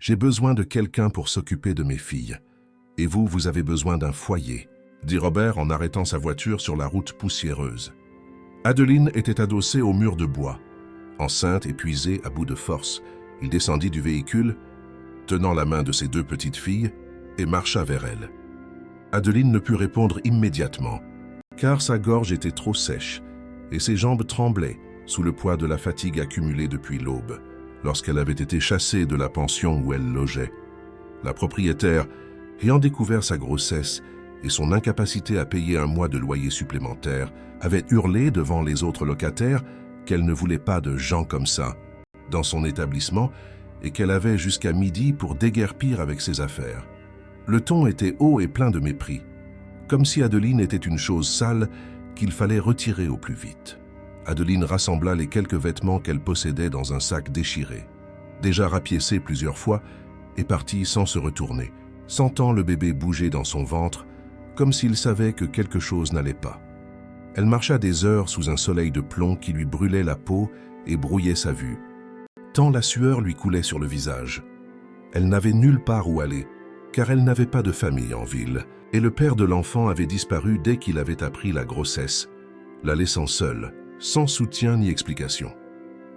J'ai besoin de quelqu'un pour s'occuper de mes filles. Et vous, vous avez besoin d'un foyer, dit Robert en arrêtant sa voiture sur la route poussiéreuse. Adeline était adossée au mur de bois. Enceinte, épuisée, à bout de force, il descendit du véhicule, tenant la main de ses 2 petites filles, et marcha vers elle. Adeline ne put répondre immédiatement, car sa gorge était trop sèche, et ses jambes tremblaient sous le poids de la fatigue accumulée depuis l'aube, lorsqu'elle avait été chassée de la pension où elle logeait. La propriétaire, ayant découvert sa grossesse et son incapacité à payer un mois de loyer supplémentaire, avait hurlé devant les autres locataires qu'elle ne voulait pas de gens comme ça dans son établissement et qu'elle avait jusqu'à midi pour déguerpir avec ses affaires. Le ton était haut et plein de mépris, comme si Adeline était une chose sale qu'il fallait retirer au plus vite. Adeline rassembla les quelques vêtements qu'elle possédait dans un sac déchiré, déjà rapiécé plusieurs fois, et partit sans se retourner, sentant le bébé bouger dans son ventre, comme s'il savait que quelque chose n'allait pas. Elle marcha des heures sous un soleil de plomb qui lui brûlait la peau et brouillait sa vue, tant la sueur lui coulait sur le visage. Elle n'avait nulle part où aller, car elle n'avait pas de famille en ville, et le père de l'enfant avait disparu dès qu'il avait appris la grossesse, la laissant seule, sans soutien ni explication.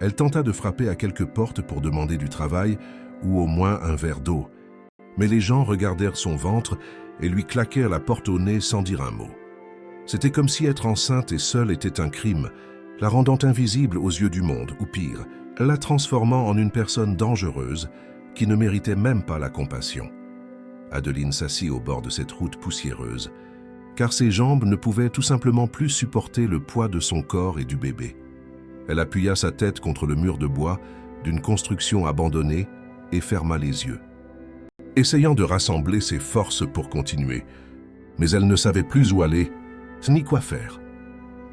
Elle tenta de frapper à quelques portes pour demander du travail ou au moins un verre d'eau, mais les gens regardèrent son ventre et lui claquèrent la porte au nez sans dire un mot. C'était comme si être enceinte et seule était un crime, la rendant invisible aux yeux du monde, ou pire, la transformant en une personne dangereuse qui ne méritait même pas la compassion. Adeline s'assit au bord de cette route poussiéreuse, car ses jambes ne pouvaient tout simplement plus supporter le poids de son corps et du bébé. Elle appuya sa tête contre le mur de bois d'une construction abandonnée et ferma les yeux, essayant de rassembler ses forces pour continuer. Mais elle ne savait plus où aller, ni quoi faire.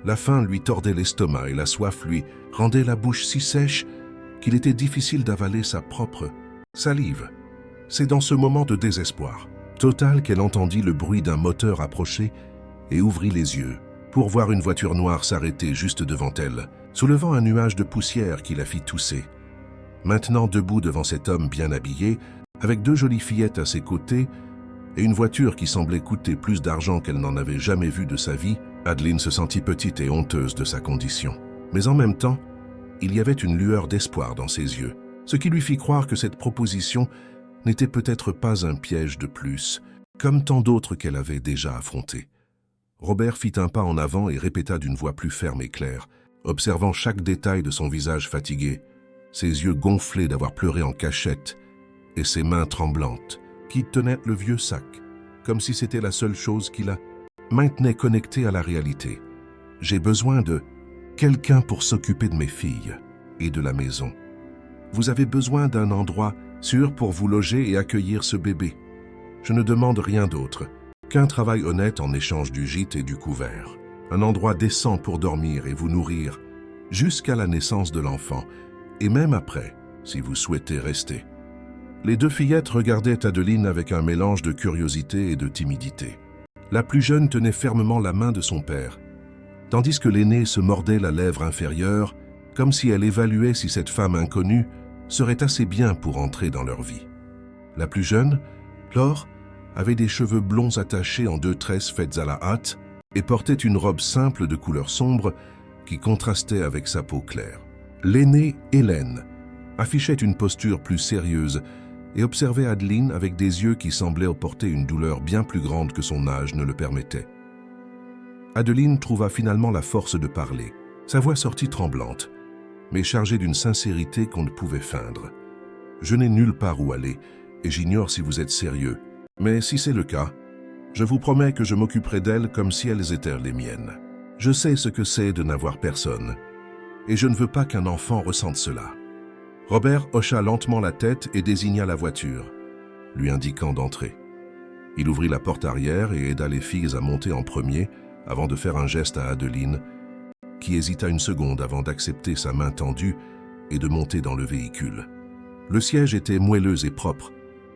La faim lui tordait l'estomac et la soif lui rendait la bouche si sèche qu'il était difficile d'avaler sa propre salive. C'est dans ce moment de désespoir total qu'elle entendit le bruit d'un moteur approcher et ouvrit les yeux pour voir une voiture noire s'arrêter juste devant elle, soulevant un nuage de poussière qui la fit tousser. Maintenant debout devant cet homme bien habillé, avec 2 jolies fillettes à ses côtés et une voiture qui semblait coûter plus d'argent qu'elle n'en avait jamais vu de sa vie, Adeline se sentit petite et honteuse de sa condition. Mais en même temps, il y avait une lueur d'espoir dans ses yeux, ce qui lui fit croire que cette proposition n'était peut-être pas un piège de plus, comme tant d'autres qu'elle avait déjà affrontés. Robert fit un pas en avant et répéta d'une voix plus ferme et claire, observant chaque détail de son visage fatigué, ses yeux gonflés d'avoir pleuré en cachette et ses mains tremblantes qui tenaient le vieux sac, comme si c'était la seule chose qui la maintenait connectée à la réalité. « J'ai besoin de quelqu'un pour s'occuper de mes filles et de la maison. Vous avez besoin d'un endroit sûr pour vous loger et accueillir ce bébé. Je ne demande rien d'autre qu'un travail honnête en échange du gîte et du couvert. Un endroit décent pour dormir et vous nourrir jusqu'à la naissance de l'enfant, et même après, si vous souhaitez rester. » Les 2 fillettes regardaient Adeline avec un mélange de curiosité et de timidité. La plus jeune tenait fermement la main de son père, tandis que l'aînée se mordait la lèvre inférieure, comme si elle évaluait si cette femme inconnue serait assez bien pour entrer dans leur vie. La plus jeune, Laure, avait des cheveux blonds attachés en 2 tresses faites à la hâte et portait une robe simple de couleur sombre qui contrastait avec sa peau claire. L'aînée, Hélène, affichait une posture plus sérieuse et observait Adeline avec des yeux qui semblaient porter une douleur bien plus grande que son âge ne le permettait. Adeline trouva finalement la force de parler. Sa voix sortit tremblante, mais chargée d'une sincérité qu'on ne pouvait feindre. « Je n'ai nulle part où aller, et j'ignore si vous êtes sérieux. Mais si c'est le cas, je vous promets que je m'occuperai d'elles comme si elles étaient les miennes. Je sais ce que c'est de n'avoir personne, et je ne veux pas qu'un enfant ressente cela. » Robert hocha lentement la tête et désigna la voiture, lui indiquant d'entrer. Il ouvrit la porte arrière et aida les filles à monter en premier avant de faire un geste à Adeline, qui hésita une seconde avant d'accepter sa main tendue et de monter dans le véhicule. Le siège était moelleux et propre,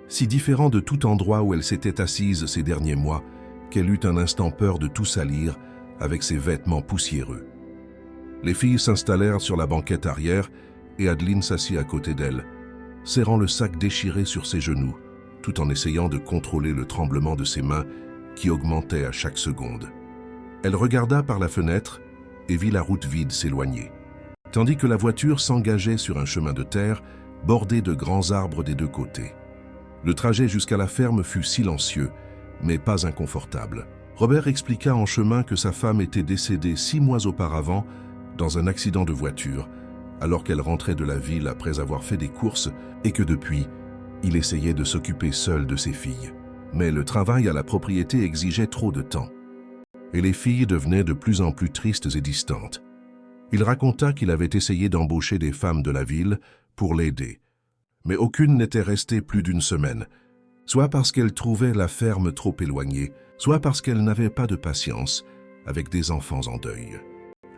si différent de tout endroit où elle s'était assise ces derniers mois qu'elle eut un instant peur de tout salir avec ses vêtements poussiéreux. Les filles s'installèrent sur la banquette arrière et Adeline s'assit à côté d'elle, serrant le sac déchiré sur ses genoux, tout en essayant de contrôler le tremblement de ses mains qui augmentait à chaque seconde. Elle regarda par la fenêtre et vit la route vide s'éloigner, tandis que la voiture s'engageait sur un chemin de terre bordé de grands arbres des deux côtés. Le trajet jusqu'à la ferme fut silencieux, mais pas inconfortable. Robert expliqua en chemin que sa femme était décédée 6 mois auparavant dans un accident de voiture, alors qu'elle rentrait de la ville après avoir fait des courses et que depuis, il essayait de s'occuper seul de ses filles. Mais le travail à la propriété exigeait trop de temps, et les filles devenaient de plus en plus tristes et distantes. Il raconta qu'il avait essayé d'embaucher des femmes de la ville pour l'aider, mais aucune n'était restée plus d'1 semaine, soit parce qu'elle trouvait la ferme trop éloignée, soit parce qu'elle n'avait pas de patience avec des enfants en deuil.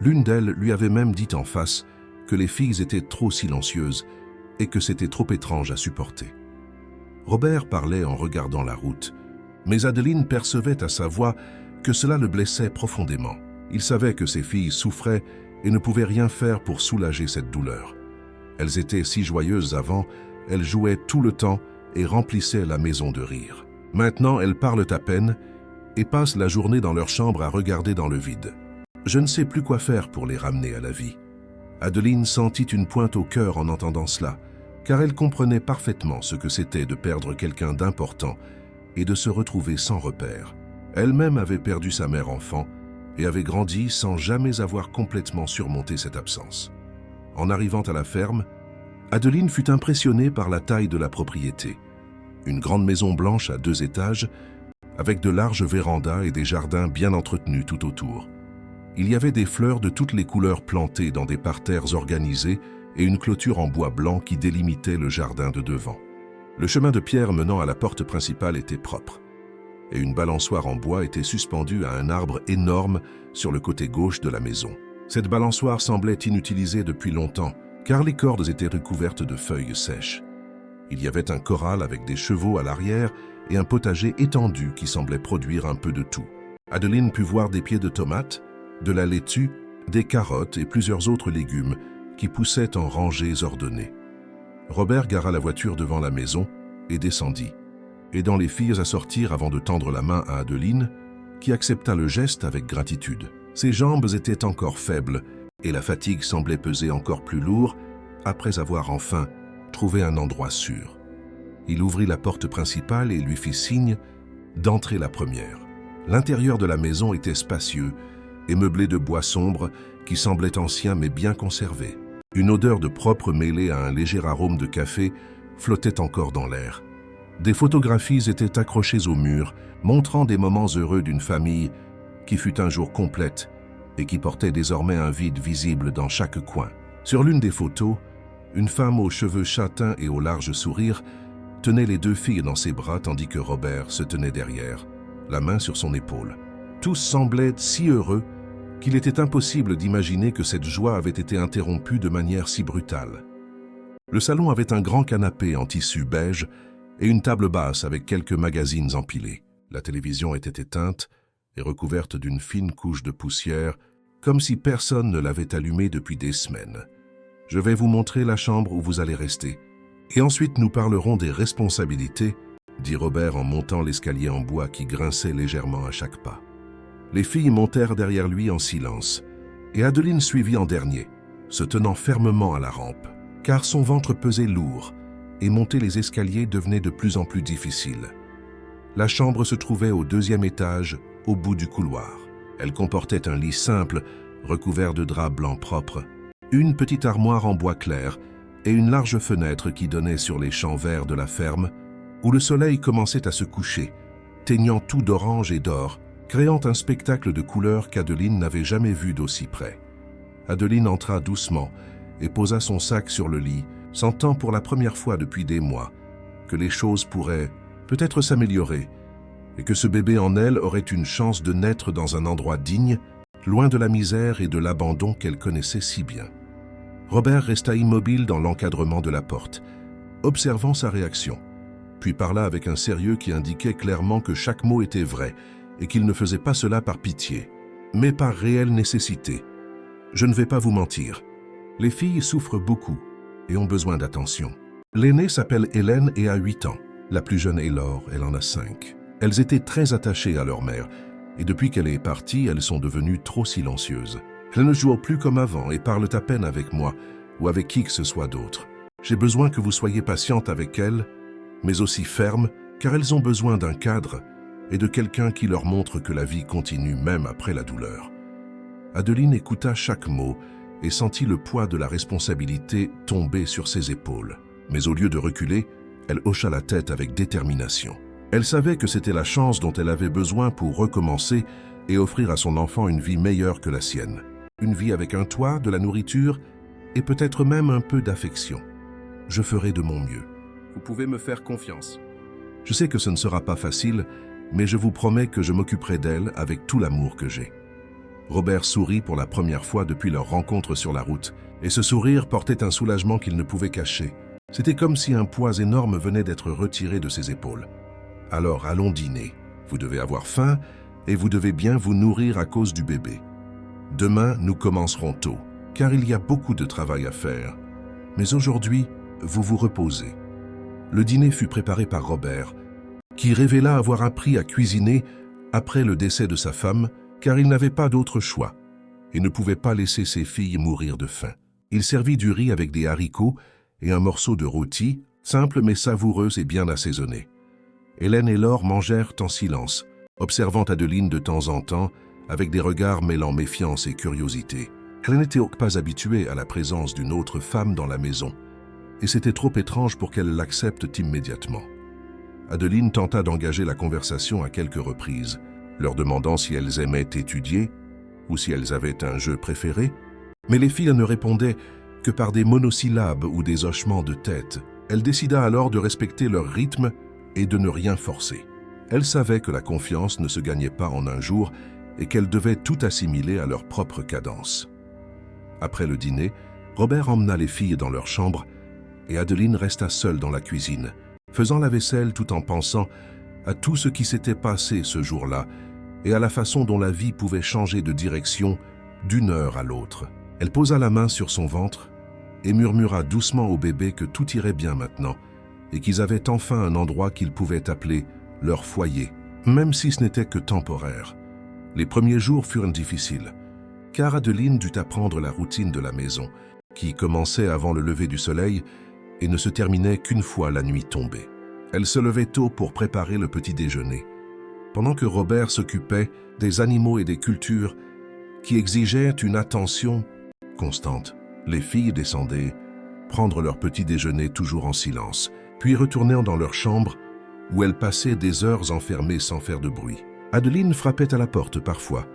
L'une d'elles lui avait même dit en face que les filles étaient trop silencieuses et que c'était trop étrange à supporter. Robert parlait en regardant la route, mais Adeline percevait à sa voix que cela le blessait profondément. Il savait que ses filles souffraient et ne pouvaient rien faire pour soulager cette douleur. Elles étaient si joyeuses avant, elles jouaient tout le temps et remplissaient la maison de rire. Maintenant, elles parlent à peine et passent la journée dans leur chambre à regarder dans le vide. Je ne sais plus quoi faire pour les ramener à la vie. Adeline sentit une pointe au cœur en entendant cela, car elle comprenait parfaitement ce que c'était de perdre quelqu'un d'important et de se retrouver sans repère. Elle-même avait perdu sa mère enfant et avait grandi sans jamais avoir complètement surmonté cette absence. En arrivant à la ferme, Adeline fut impressionnée par la taille de la propriété. Une grande maison blanche à 2 étages, avec de larges vérandas et des jardins bien entretenus tout autour. Il y avait des fleurs de toutes les couleurs plantées dans des parterres organisés et une clôture en bois blanc qui délimitait le jardin de devant. Le chemin de pierre menant à la porte principale était propre, et une balançoire en bois était suspendue à un arbre énorme sur le côté gauche de la maison. Cette balançoire semblait inutilisée depuis longtemps, car les cordes étaient recouvertes de feuilles sèches. Il y avait un corral avec des chevaux à l'arrière et un potager étendu qui semblait produire un peu de tout. Adeline put voir des pieds de tomates, de la laitue, des carottes et plusieurs autres légumes qui poussaient en rangées ordonnées. Robert gara la voiture devant la maison et descendit, aidant les filles à sortir avant de tendre la main à Adeline, qui accepta le geste avec gratitude. Ses jambes étaient encore faibles et la fatigue semblait peser encore plus lourd après avoir enfin trouvé un endroit sûr. Il ouvrit la porte principale et lui fit signe d'entrer la première. L'intérieur de la maison était spacieux et meublé de bois sombre qui semblait ancien mais bien conservé. Une odeur de propre mêlée à un léger arôme de café flottait encore dans l'air. Des photographies étaient accrochées au mur, montrant des moments heureux d'une famille qui fut un jour complète et qui portait désormais un vide visible dans chaque coin. Sur l'une des photos, une femme aux cheveux châtains et au large sourire tenait les 2 filles dans ses bras tandis que Robert se tenait derrière, la main sur son épaule. Tous semblaient si heureux qu'il était impossible d'imaginer que cette joie avait été interrompue de manière si brutale. Le salon avait un grand canapé en tissu beige et une table basse avec quelques magazines empilés. La télévision était éteinte et recouverte d'une fine couche de poussière, comme si personne ne l'avait allumée depuis des semaines. « Je vais vous montrer la chambre où vous allez rester, et ensuite nous parlerons des responsabilités, » dit Robert en montant l'escalier en bois qui grinçait légèrement à chaque pas. Les filles montèrent derrière lui en silence, et Adeline suivit en dernier, se tenant fermement à la rampe, car son ventre pesait lourd, et monter les escaliers devenait de plus en plus difficile. La chambre se trouvait au 2e étage, au bout du couloir. Elle comportait un lit simple, recouvert de draps blancs propres, une petite armoire en bois clair et une large fenêtre qui donnait sur les champs verts de la ferme, où le soleil commençait à se coucher, teignant tout d'orange et d'or, créant un spectacle de couleurs qu'Adeline n'avait jamais vu d'aussi près. Adeline entra doucement et posa son sac sur le lit, sentant pour la première fois depuis des mois que les choses pourraient peut-être s'améliorer et que ce bébé en elle aurait une chance de naître dans un endroit digne, loin de la misère et de l'abandon qu'elle connaissait si bien. Robert resta immobile dans l'encadrement de la porte, observant sa réaction, puis parla avec un sérieux qui indiquait clairement que chaque mot était vrai et qu'il ne faisait pas cela par pitié, mais par réelle nécessité. « Je ne vais pas vous mentir, les filles souffrent beaucoup et ont besoin d'attention. L'aînée s'appelle Hélène et a 8 ans. La plus jeune est Laure, elle en a 5. Elles étaient très attachées à leur mère, et depuis qu'elle est partie, elles sont devenues trop silencieuses. Elles ne jouent plus comme avant et parlent à peine avec moi ou avec qui que ce soit d'autre. J'ai besoin que vous soyez patiente avec elles, mais aussi ferme, car elles ont besoin d'un cadre et de quelqu'un qui leur montre que la vie continue même après la douleur. Adeline écouta chaque mot et sentit le poids de la responsabilité tomber sur ses épaules. Mais au lieu de reculer, elle hocha la tête avec détermination. Elle savait que c'était la chance dont elle avait besoin pour recommencer et offrir à son enfant une vie meilleure que la sienne. Une vie avec un toit, de la nourriture et peut-être même un peu d'affection. Je ferai de mon mieux. Vous pouvez me faire confiance. Je sais que ce ne sera pas facile, mais je vous promets que je m'occuperai d'elle avec tout l'amour que j'ai. Robert sourit pour la première fois depuis leur rencontre sur la route, et ce sourire portait un soulagement qu'il ne pouvait cacher. C'était comme si un poids énorme venait d'être retiré de ses épaules. Alors allons dîner. Vous devez avoir faim et vous devez bien vous nourrir à cause du bébé. Demain, nous commencerons tôt, car il y a beaucoup de travail à faire. Mais aujourd'hui, vous vous reposez. Le dîner fut préparé par Robert, qui révéla avoir appris à cuisiner après le décès de sa femme, car il n'avait pas d'autre choix et ne pouvait pas laisser ses filles mourir de faim. Il servit du riz avec des haricots et un morceau de rôti, simple mais savoureuse et bien assaisonnée. Hélène et Laure mangèrent en silence, observant Adeline de temps en temps avec des regards mêlant méfiance et curiosité. Elle n'était pas habituée à la présence d'une autre femme dans la maison, et c'était trop étrange pour qu'elle l'accepte immédiatement. Adeline tenta d'engager la conversation à quelques reprises, leur demandant si elles aimaient étudier ou si elles avaient un jeu préféré, mais les filles ne répondaient que par des monosyllabes ou des hochements de tête. Elle décida alors de respecter leur rythme et de ne rien forcer. Elle savait que la confiance ne se gagnait pas en un jour et qu'elle devait tout assimiler à leur propre cadence. Après le dîner, Robert emmena les filles dans leur chambre et Adeline resta seule dans la cuisine, faisant la vaisselle tout en pensant à tout ce qui s'était passé ce jour-là et à la façon dont la vie pouvait changer de direction d'une heure à l'autre. Elle posa la main sur son ventre et murmura doucement au bébé que tout irait bien maintenant et qu'ils avaient enfin un endroit qu'ils pouvaient appeler leur foyer, même si ce n'était que temporaire. Les premiers jours furent difficiles, car Adeline dut apprendre la routine de la maison, qui commençait avant le lever du soleil et ne se terminait qu'une fois la nuit tombée. Elle se levait tôt pour préparer le petit déjeuner, pendant que Robert s'occupait des animaux et des cultures qui exigeaient une attention constante. Les filles descendaient, prendre leur petit déjeuner toujours en silence, puis retournèrent dans leur chambre où elles passaient des heures enfermées sans faire de bruit. Adeline frappait à la porte parfois,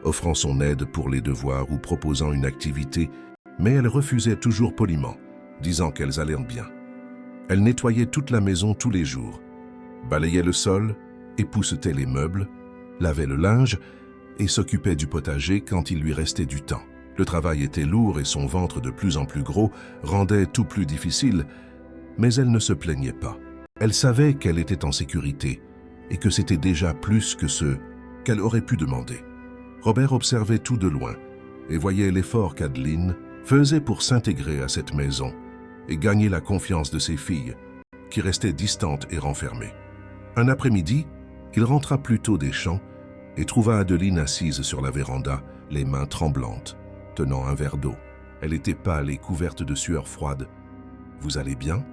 offrant son aide pour les devoirs ou proposant une activité, mais elle refusait toujours poliment, disant qu'elles allaient bien. Elle nettoyait toute la maison tous les jours, balayait le sol, époussetait les meubles, lavait le linge et s'occupait du potager quand il lui restait du temps. Le travail était lourd et son ventre de plus en plus gros rendait tout plus difficile, mais elle ne se plaignait pas. Elle savait qu'elle était en sécurité et que c'était déjà plus que ce qu'elle aurait pu demander. Robert observait tout de loin et voyait l'effort qu'Adeline faisait pour s'intégrer à cette maison et gagner la confiance de ses filles, qui restaient distantes et renfermées. Un après-midi, il rentra plus tôt des champs et trouva Adeline assise sur la véranda, les mains tremblantes, tenant un verre d'eau. Elle était pâle et couverte de sueur froide. « Vous allez bien ?»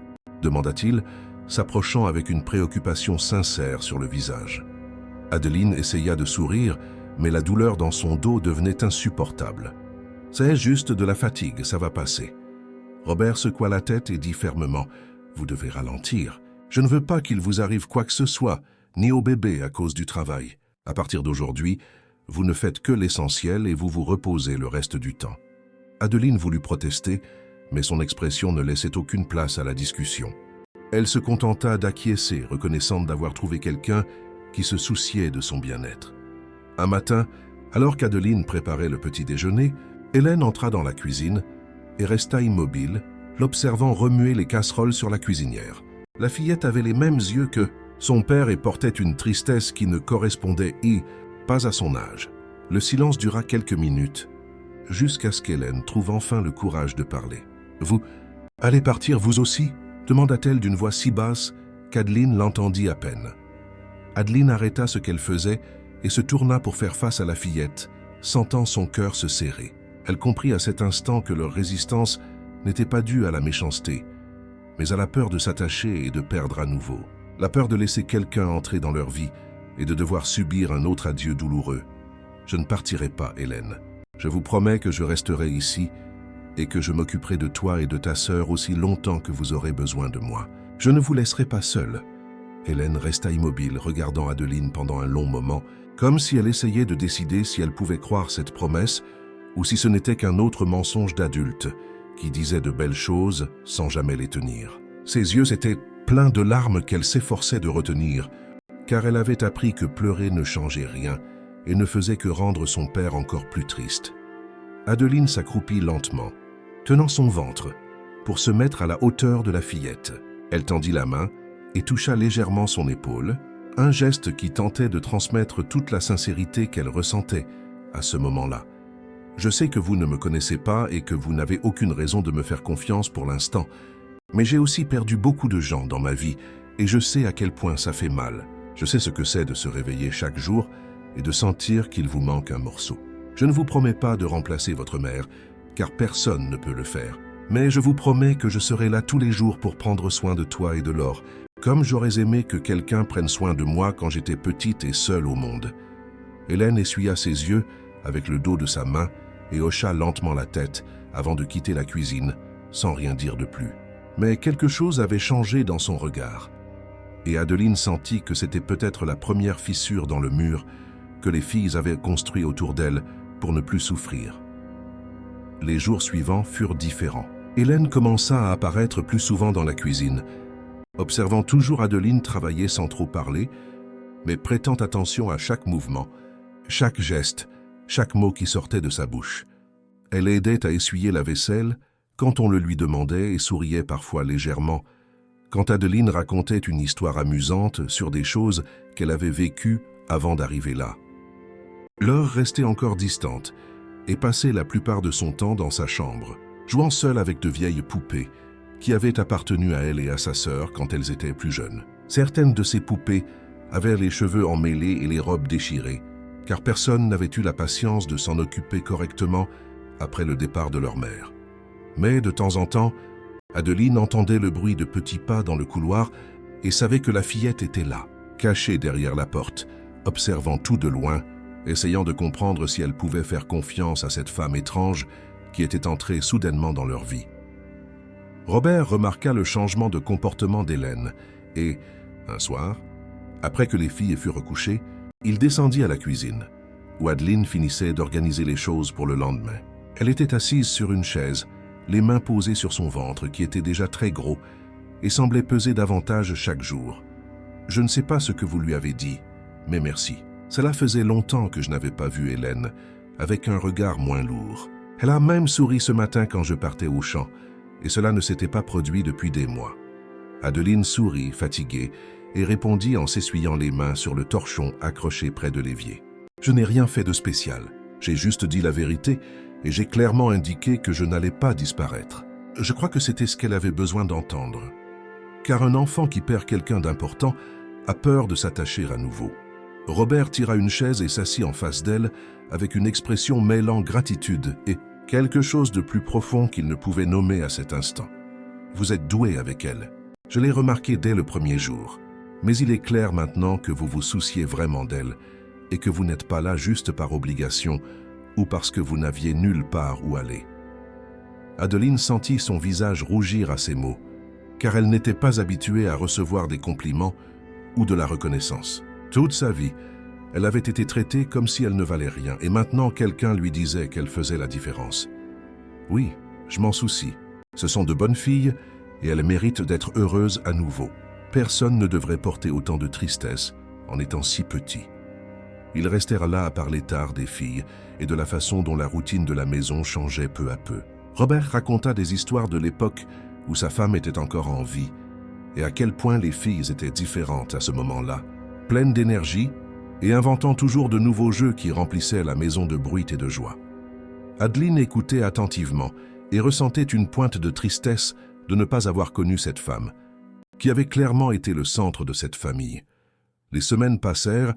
demanda-t-il, s'approchant avec une préoccupation sincère sur le visage. Adeline essaya de sourire, mais la douleur dans son dos devenait insupportable. « C'est juste de la fatigue, ça va passer. » Robert secoua la tête et dit fermement « Vous devez ralentir. Je ne veux pas qu'il vous arrive quoi que ce soit, ni au bébé à cause du travail. À partir d'aujourd'hui, vous ne faites que l'essentiel et vous vous reposez le reste du temps. » Adeline voulut protester, mais son expression ne laissait aucune place à la discussion. Elle se contenta d'acquiescer, reconnaissante d'avoir trouvé quelqu'un qui se souciait de son bien-être. Un matin, alors qu'Adeline préparait le petit déjeuner, Hélène entra dans la cuisine et resta immobile, l'observant remuer les casseroles sur la cuisinière. La fillette avait les mêmes yeux que son père et portait une tristesse qui ne correspondait pas à son âge. Le silence dura quelques minutes, jusqu'à ce qu'Hélène trouve enfin le courage de parler. « Vous allez partir vous aussi ?» demanda-t-elle d'une voix si basse qu'Adeline l'entendit à peine. Adeline arrêta ce qu'elle faisait et se tourna pour faire face à la fillette, sentant son cœur se serrer. Elle comprit à cet instant que leur résistance n'était pas due à la méchanceté, mais à la peur de s'attacher et de perdre à nouveau. La peur de laisser quelqu'un entrer dans leur vie et de devoir subir un autre adieu douloureux. « Je ne partirai pas, Hélène. Je vous promets que je resterai ici et que je m'occuperai de toi et de ta sœur aussi longtemps que vous aurez besoin de moi. Je ne vous laisserai pas seule. » Hélène resta immobile, regardant Adeline pendant un long moment, comme si elle essayait de décider si elle pouvait croire cette promesse ou si ce n'était qu'un autre mensonge d'adulte qui disait de belles choses sans jamais les tenir. Ses yeux étaient pleins de larmes qu'elle s'efforçait de retenir, car elle avait appris que pleurer ne changeait rien et ne faisait que rendre son père encore plus triste. Adeline s'accroupit lentement, tenant son ventre, pour se mettre à la hauteur de la fillette. Elle tendit la main et toucha légèrement son épaule, un geste qui tentait de transmettre toute la sincérité qu'elle ressentait à ce moment-là. « Je sais que vous ne me connaissez pas et que vous n'avez aucune raison de me faire confiance pour l'instant, mais j'ai aussi perdu beaucoup de gens dans ma vie et je sais à quel point ça fait mal. Je sais ce que c'est de se réveiller chaque jour et de sentir qu'il vous manque un morceau. Je ne vous promets pas de remplacer votre mère, car personne ne peut le faire. Mais je vous promets que je serai là tous les jours pour prendre soin de toi et de Laure, comme j'aurais aimé que quelqu'un prenne soin de moi quand j'étais petite et seule au monde. » Hélène essuya ses yeux avec le dos de sa main et hocha lentement la tête avant de quitter la cuisine, sans rien dire de plus. Mais quelque chose avait changé dans son regard. Et Adeline sentit que c'était peut-être la première fissure dans le mur que les filles avaient construit autour d'elle pour ne plus souffrir. Les jours suivants furent différents. Hélène commença à apparaître plus souvent dans la cuisine, observant toujours Adeline travailler sans trop parler, mais prêtant attention à chaque mouvement, chaque geste, chaque mot qui sortait de sa bouche. Elle aidait à essuyer la vaisselle quand on le lui demandait et souriait parfois légèrement, quand Adeline racontait une histoire amusante sur des choses qu'elle avait vécues avant d'arriver là. Laure restait encore distante et passait la plupart de son temps dans sa chambre, jouant seule avec de vieilles poupées qui avaient appartenu à elle et à sa sœur quand elles étaient plus jeunes. Certaines de ces poupées avaient les cheveux emmêlés et les robes déchirées, car personne n'avait eu la patience de s'en occuper correctement après le départ de leur mère. Mais de temps en temps, Adeline entendait le bruit de petits pas dans le couloir et savait que la fillette était là, cachée derrière la porte, observant tout de loin, essayant de comprendre si elle pouvait faire confiance à cette femme étrange qui était entrée soudainement dans leur vie. Robert remarqua le changement de comportement d'Hélène et, un soir, après que les filles furent couchées, il descendit à la cuisine, où Adeline finissait d'organiser les choses pour le lendemain. Elle était assise sur une chaise, les mains posées sur son ventre qui était déjà très gros et semblait peser davantage chaque jour. « Je ne sais pas ce que vous lui avez dit, mais merci. Cela faisait longtemps que je n'avais pas vu Hélène, avec un regard moins lourd. Elle a même souri ce matin quand je partais au champ, et cela ne s'était pas produit depuis des mois. » Adeline sourit, fatiguée, et répondit en s'essuyant les mains sur le torchon accroché près de l'évier. « Je n'ai rien fait de spécial. J'ai juste dit la vérité, et j'ai clairement indiqué que je n'allais pas disparaître. Je crois que c'était ce qu'elle avait besoin d'entendre. Car un enfant qui perd quelqu'un d'important a peur de s'attacher à nouveau. » Robert tira une chaise et s'assit en face d'elle avec une expression mêlant gratitude et quelque chose de plus profond qu'il ne pouvait nommer à cet instant. « Vous êtes doué avec elle. Je l'ai remarqué dès le premier jour. Mais il est clair maintenant que vous vous souciez vraiment d'elle et que vous n'êtes pas là juste par obligation ou parce que vous n'aviez nulle part où aller. » Adeline sentit son visage rougir à ces mots, car elle n'était pas habituée à recevoir des compliments ou de la reconnaissance. Toute sa vie, elle avait été traitée comme si elle ne valait rien, et maintenant quelqu'un lui disait qu'elle faisait la différence. « Oui, je m'en soucie. Ce sont de bonnes filles et elles méritent d'être heureuses à nouveau. Personne ne devrait porter autant de tristesse en étant si petit. » Ils restèrent là à parler tard des filles et de la façon dont la routine de la maison changeait peu à peu. Robert raconta des histoires de l'époque où sa femme était encore en vie et à quel point les filles étaient différentes à ce moment-là, pleines d'énergie et inventant toujours de nouveaux jeux qui remplissaient la maison de bruit et de joie. Adeline écoutait attentivement et ressentait une pointe de tristesse de ne pas avoir connu cette femme, qui avait clairement été le centre de cette famille. Les semaines passèrent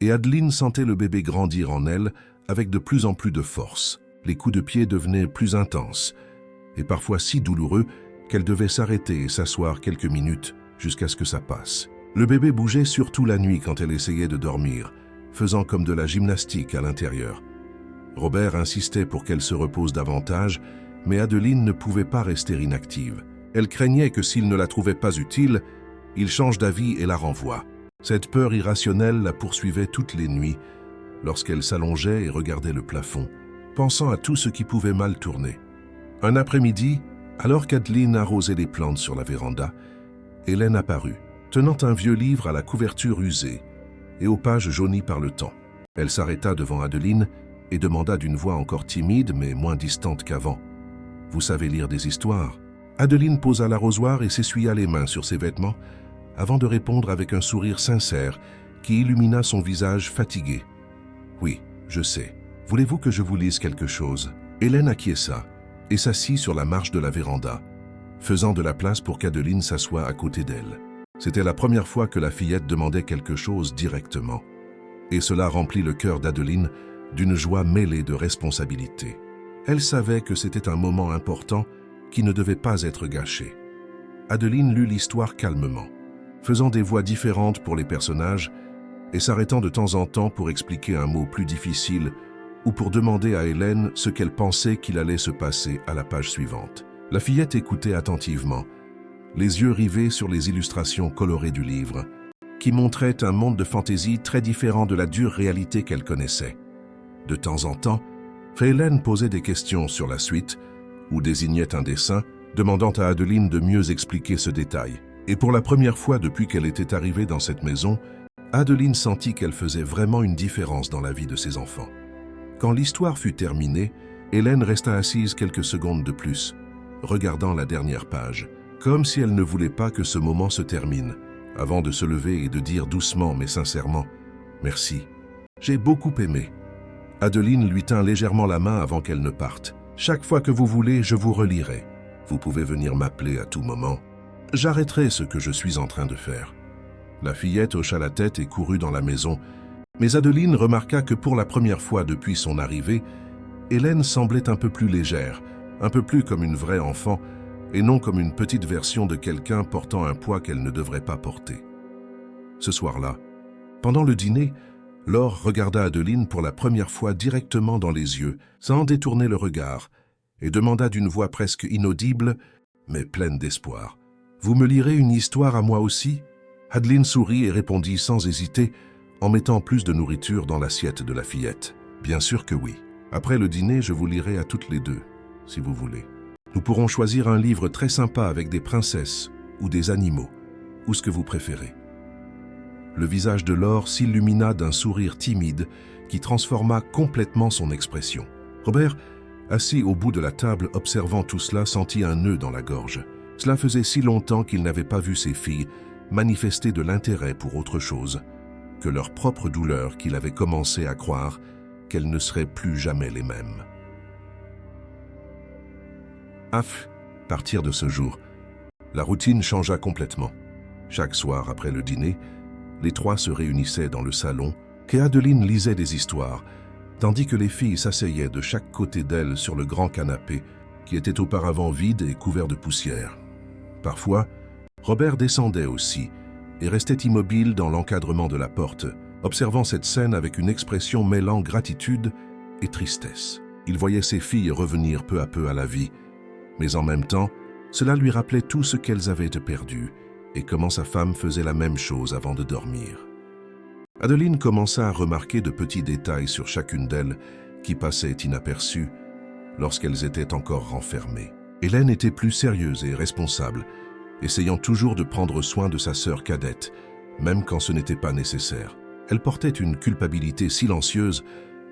et Adeline sentait le bébé grandir en elle avec de plus en plus de force. Les coups de pied devenaient plus intenses et parfois si douloureux qu'elle devait s'arrêter et s'asseoir quelques minutes jusqu'à ce que ça passe. Le bébé bougeait surtout la nuit quand elle essayait de dormir, faisant comme de la gymnastique à l'intérieur. Robert insistait pour qu'elle se repose davantage, mais Adeline ne pouvait pas rester inactive. Elle craignait que s'il ne la trouvait pas utile, il change d'avis et la renvoie. Cette peur irrationnelle la poursuivait toutes les nuits, lorsqu'elle s'allongeait et regardait le plafond, pensant à tout ce qui pouvait mal tourner. Un après-midi, alors qu'Adeline arrosait les plantes sur la véranda, Hélène apparut, tenant un vieux livre à la couverture usée et aux pages jaunies par le temps. Elle s'arrêta devant Adeline et demanda d'une voix encore timide mais moins distante qu'avant. « Vous savez lire des histoires ?» Adeline posa l'arrosoir et s'essuya les mains sur ses vêtements avant de répondre avec un sourire sincère qui illumina son visage fatigué. « Oui, je sais. Voulez-vous que je vous lise quelque chose ?» Hélène acquiesça et s'assit sur la marche de la véranda, faisant de la place pour qu'Adeline s'assoie à côté d'elle. C'était la première fois que la fillette demandait quelque chose directement. Et cela remplit le cœur d'Adeline d'une joie mêlée de responsabilité. Elle savait que c'était un moment important qui ne devait pas être gâché. Adeline lut l'histoire calmement, faisant des voix différentes pour les personnages et s'arrêtant de temps en temps pour expliquer un mot plus difficile ou pour demander à Hélène ce qu'elle pensait qu'il allait se passer à la page suivante. La fillette écoutait attentivement, les yeux rivés sur les illustrations colorées du livre, qui montraient un monde de fantaisie très différent de la dure réalité qu'elle connaissait. De temps en temps, Hélène posait des questions sur la suite ou désignait un dessin, demandant à Adeline de mieux expliquer ce détail. Et pour la première fois depuis qu'elle était arrivée dans cette maison, Adeline sentit qu'elle faisait vraiment une différence dans la vie de ses enfants. Quand l'histoire fut terminée, Hélène resta assise quelques secondes de plus, regardant la dernière page, comme si elle ne voulait pas que ce moment se termine, avant de se lever et de dire doucement mais sincèrement « Merci, j'ai beaucoup aimé ». Adeline lui tint légèrement la main avant qu'elle ne parte. « Chaque fois que vous voulez, je vous relirai. Vous pouvez venir m'appeler à tout moment. J'arrêterai ce que je suis en train de faire. » La fillette hocha la tête et courut dans la maison, mais Adeline remarqua que pour la première fois depuis son arrivée, Hélène semblait un peu plus légère, un peu plus comme une vraie enfant, et non comme une petite version de quelqu'un portant un poids qu'elle ne devrait pas porter. Ce soir-là, pendant le dîner, Laure regarda Adeline pour la première fois directement dans les yeux, sans détourner le regard, et demanda d'une voix presque inaudible, mais pleine d'espoir. « Vous me lirez une histoire à moi aussi ?» Adeline sourit et répondit sans hésiter, en mettant plus de nourriture dans l'assiette de la fillette. « Bien sûr que oui. Après le dîner, je vous lirai à toutes les deux, si vous voulez. Nous pourrons choisir un livre très sympa avec des princesses ou des animaux, ou ce que vous préférez. » Le visage de Laure s'illumina d'un sourire timide qui transforma complètement son expression. Robert, assis au bout de la table observant tout cela, sentit un nœud dans la gorge. Cela faisait si longtemps qu'il n'avait pas vu ses filles manifester de l'intérêt pour autre chose que leur propre douleur qu'il avait commencé à croire qu'elles ne seraient plus jamais les mêmes. À partir de ce jour, la routine changea complètement. Chaque soir après le dîner, les trois se réunissaient dans le salon et Adeline lisait des histoires, tandis que les filles s'asseyaient de chaque côté d'elle sur le grand canapé qui était auparavant vide et couvert de poussière. Parfois, Robert descendait aussi et restait immobile dans l'encadrement de la porte, observant cette scène avec une expression mêlant gratitude et tristesse. Il voyait ses filles revenir peu à peu à la vie, mais en même temps, cela lui rappelait tout ce qu'elles avaient perdu et comment sa femme faisait la même chose avant de dormir. Adeline commença à remarquer de petits détails sur chacune d'elles qui passaient inaperçus lorsqu'elles étaient encore renfermées. Hélène était plus sérieuse et responsable, essayant toujours de prendre soin de sa sœur cadette, même quand ce n'était pas nécessaire. Elle portait une culpabilité silencieuse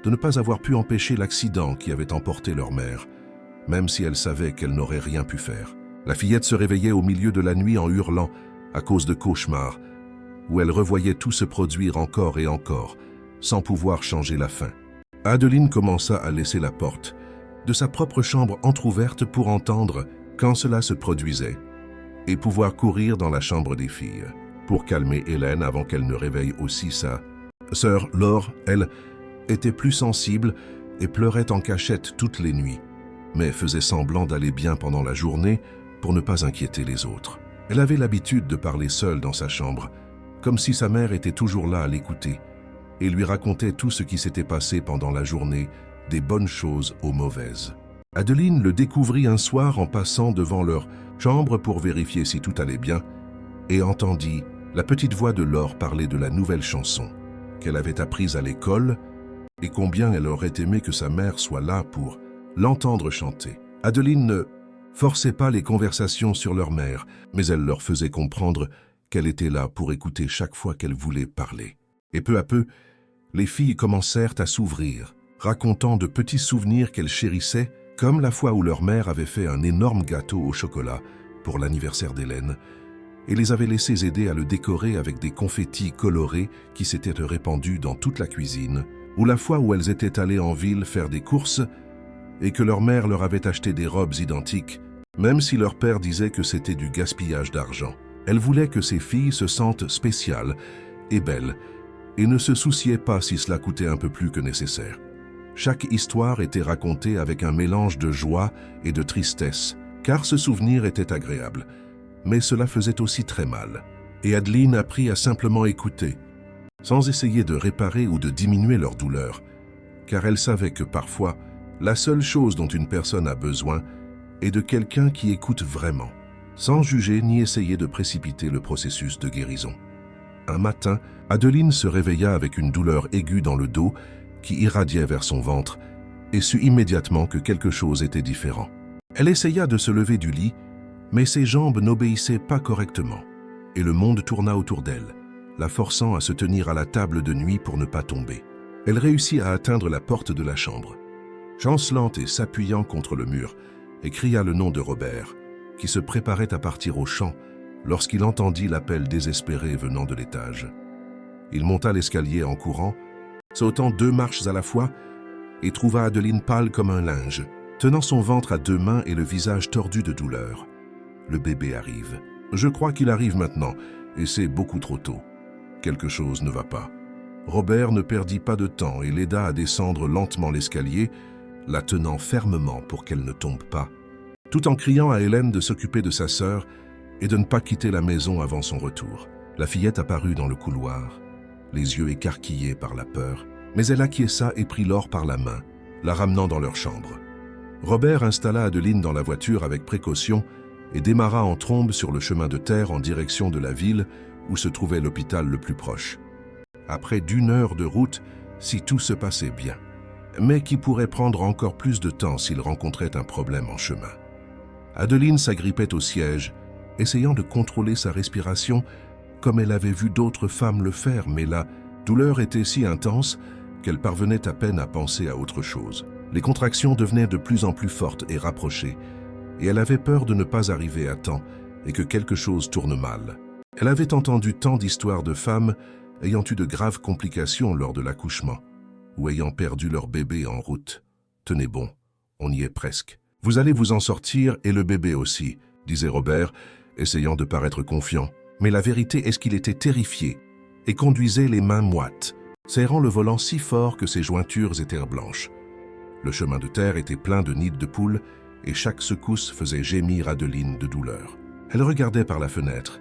de ne pas avoir pu empêcher l'accident qui avait emporté leur mère, même si elle savait qu'elle n'aurait rien pu faire. La fillette se réveillait au milieu de la nuit en hurlant à cause de cauchemars, où elle revoyait tout se produire encore et encore, sans pouvoir changer la fin. Adeline commença à laisser la porte de sa propre chambre entr'ouverte pour entendre quand cela se produisait et pouvoir courir dans la chambre des filles pour calmer Hélène avant qu'elle ne réveille aussi sa sœur. Laure, elle, était plus sensible et pleurait en cachette toutes les nuits, mais faisait semblant d'aller bien pendant la journée pour ne pas inquiéter les autres. Elle avait l'habitude de parler seule dans sa chambre, comme si sa mère était toujours là à l'écouter, et lui racontait tout ce qui s'était passé pendant la journée, des bonnes choses aux mauvaises. Adeline le découvrit un soir en passant devant leur chambre pour vérifier si tout allait bien, et entendit la petite voix de Laure parler de la nouvelle chanson qu'elle avait apprise à l'école et combien elle aurait aimé que sa mère soit là pour l'entendre chanter. Adeline ne forçait pas les conversations sur leur mère, mais elle leur faisait comprendre qu'elle était là pour écouter chaque fois qu'elle voulait parler. Et peu à peu, les filles commencèrent à s'ouvrir, racontant de petits souvenirs qu'elles chérissaient, comme la fois où leur mère avait fait un énorme gâteau au chocolat pour l'anniversaire d'Hélène, et les avait laissées aider à le décorer avec des confettis colorés qui s'étaient répandus dans toute la cuisine, ou la fois où elles étaient allées en ville faire des courses et que leur mère leur avait acheté des robes identiques, même si leur père disait que c'était du gaspillage d'argent. Elle voulait que ses filles se sentent spéciales et belles et ne se souciaient pas si cela coûtait un peu plus que nécessaire. Chaque histoire était racontée avec un mélange de joie et de tristesse, car ce souvenir était agréable, mais cela faisait aussi très mal. Et Adeline apprit à simplement écouter, sans essayer de réparer ou de diminuer leur douleur, car elle savait que parfois, la seule chose dont une personne a besoin est de quelqu'un qui écoute vraiment, sans juger ni essayer de précipiter le processus de guérison. Un matin, Adeline se réveilla avec une douleur aiguë dans le dos qui irradiait vers son ventre et sut immédiatement que quelque chose était différent. Elle essaya de se lever du lit, mais ses jambes n'obéissaient pas correctement, et le monde tourna autour d'elle, la forçant à se tenir à la table de nuit pour ne pas tomber. Elle réussit à atteindre la porte de la chambre, chancelante et s'appuyant contre le mur, et cria le nom de Robert, qui se préparait à partir au champ lorsqu'il entendit l'appel désespéré venant de l'étage. Il monta l'escalier en courant, sautant 2 marches à la fois, et trouva Adeline pâle comme un linge, tenant son ventre à 2 mains et le visage tordu de douleur. Le bébé arrive. Je crois qu'il arrive maintenant, et c'est beaucoup trop tôt. Quelque chose ne va pas. Robert ne perdit pas de temps et l'aida à descendre lentement l'escalier, la tenant fermement pour qu'elle ne tombe pas, tout en criant à Hélène de s'occuper de sa sœur et de ne pas quitter la maison avant son retour. La fillette apparut dans le couloir, les yeux écarquillés par la peur, mais elle acquiesça et prit Laure par la main, la ramenant dans leur chambre. Robert installa Adeline dans la voiture avec précaution et démarra en trombe sur le chemin de terre en direction de la ville où se trouvait l'hôpital le plus proche. Après d'1 heure de route, si tout se passait bien, mais qui pourrait prendre encore plus de temps s'il rencontrait un problème en chemin. Adeline s'agrippait au siège, essayant de contrôler sa respiration comme elle avait vu d'autres femmes le faire, mais la douleur était si intense qu'elle parvenait à peine à penser à autre chose. Les contractions devenaient de plus en plus fortes et rapprochées, et elle avait peur de ne pas arriver à temps et que quelque chose tourne mal. Elle avait entendu tant d'histoires de femmes ayant eu de graves complications lors de l'accouchement, ou ayant perdu leur bébé en route. Tenez bon, on y est presque. Vous allez vous en sortir et le bébé aussi, disait Robert, essayant de paraître confiant. Mais la vérité est qu'il était terrifié et conduisait les mains moites, serrant le volant si fort que ses jointures étaient blanches. Le chemin de terre était plein de nids de poules et chaque secousse faisait gémir Adeline de douleur. Elle regardait par la fenêtre,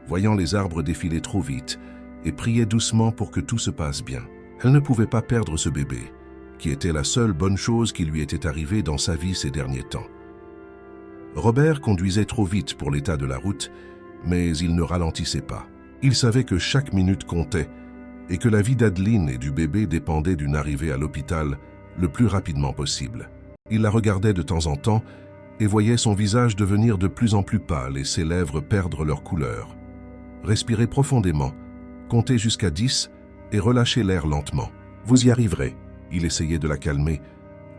voyant les arbres défiler trop vite, et priait doucement pour que tout se passe bien. Elle ne pouvait pas perdre ce bébé, qui était la seule bonne chose qui lui était arrivée dans sa vie ces derniers temps. Robert conduisait trop vite pour l'état de la route, mais il ne ralentissait pas. Il savait que chaque minute comptait et que la vie d'Adeline et du bébé dépendait d'une arrivée à l'hôpital le plus rapidement possible. Il la regardait de temps en temps et voyait son visage devenir de plus en plus pâle et ses lèvres perdre leur couleur. Respirez profondément, comptez jusqu'à 10 et relâchez l'air lentement. Vous y arriverez. Il essayait de la calmer,